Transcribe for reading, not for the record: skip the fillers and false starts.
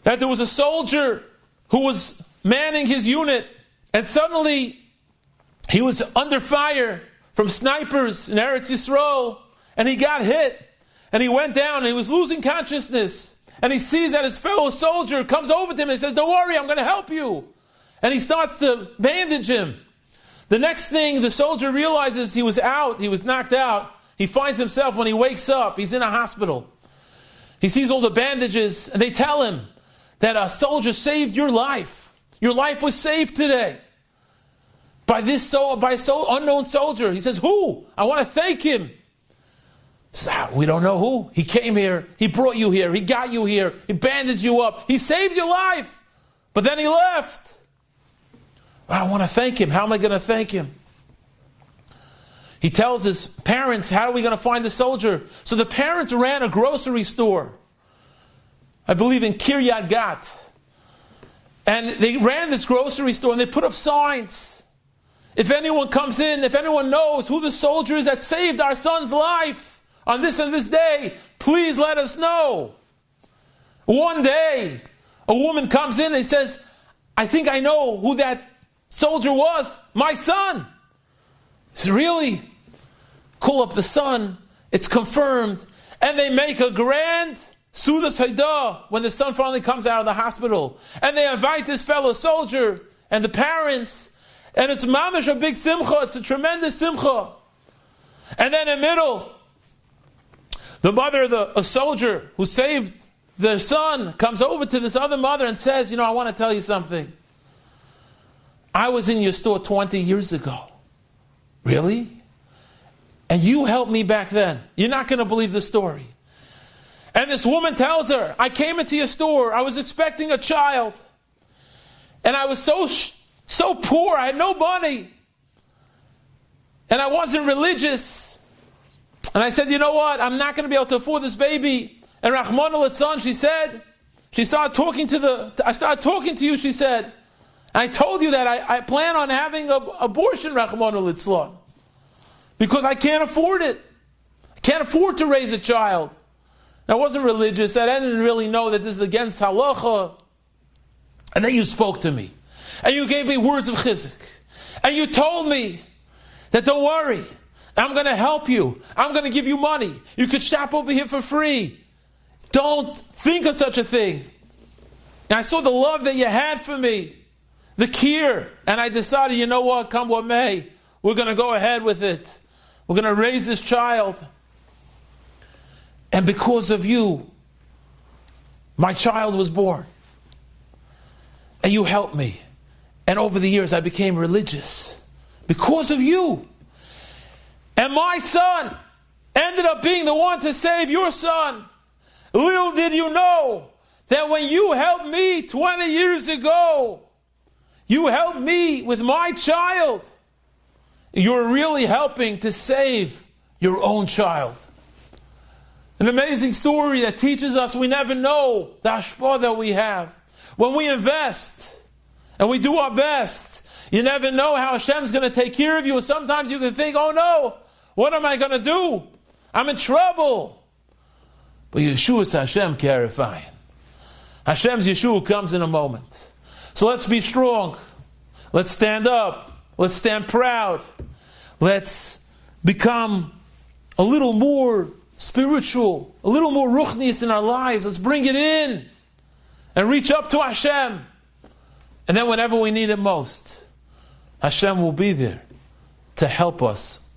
that there was a soldier who was manning his unit, and suddenly he was under fire from snipers in Eretz Yisrael, and he got hit, and he went down, and he was losing consciousness, and he sees that his fellow soldier comes over to him and says, "Don't worry, I'm going to help you." And he starts to bandage him. The next thing, the soldier realizes he was out, he was knocked out. He finds himself, when he wakes up, he's in a hospital. He sees all the bandages, and they tell him that a soldier saved your life. Your life was saved today by unknown soldier. He says, "Who? I want to thank him." So, we don't know who. He came here. He brought you here. He got you here. He bandaged you up. He saved your life. But then he left. I want to thank him. How am I going to thank him? He tells his parents, how are we going to find the soldier? So the parents ran a grocery store, I believe in Kiryat Gat. And they ran this grocery store and they put up signs. If anyone comes in, if anyone knows who the soldier is that saved our son's life on this and this day, please let us know. One day, a woman comes in and says, "I think I know who that soldier was, my son." He says, "Really?" Call up the son, it's confirmed, and they make a grand Sudas Haidah when the son finally comes out of the hospital. And they invite this fellow soldier and the parents, and it's mamish a big simcha, it's a tremendous simcha. And then in the middle, the mother of a soldier who saved their son comes over to this other mother and says, "I want to tell you something. I was in your store 20 years ago." "Really? And you helped me back then." You're not going to believe the story. And this woman tells her, "I came into your store, I was expecting a child. And I was so poor, I had no money. And I wasn't religious. And I said, you know what, I'm not going to be able to afford this baby." And Rahman al-Litzan, I started talking to you, she said. And I told you that I plan on having an abortion, Rahman al-Litzan. Because I can't afford it. I can't afford to raise a child. I wasn't religious. I didn't really know that this is against halacha. And then you spoke to me. And you gave me words of chizuk. And you told me that don't worry, I'm going to help you. I'm going to give you money. You could shop over here for free. Don't think of such a thing. And I saw the love that you had for me. The care. And I decided, you know what, come what may, we're going to go ahead with it. We're going to raise this child. And because of you, my child was born. And you helped me. And over the years I became religious. Because of you. And my son ended up being the one to save your son. Little did you know that when you helped me 20 years ago, you helped me with my child. You're really helping to save your own child. An amazing story that teaches us we never know the hashpah that we have. When we invest and we do our best, you never know how Hashem's going to take care of you. Sometimes you can think, oh no, what am I going to do? I'm in trouble. But Yeshua's Hashem clarifying. Hashem's Yeshua comes in a moment. So let's be strong. Let's stand up. Let's stand proud. Let's become a little more spiritual, a little more ruchnius in our lives. Let's bring it in and reach up to Hashem. And then whenever we need it most, Hashem will be there to help us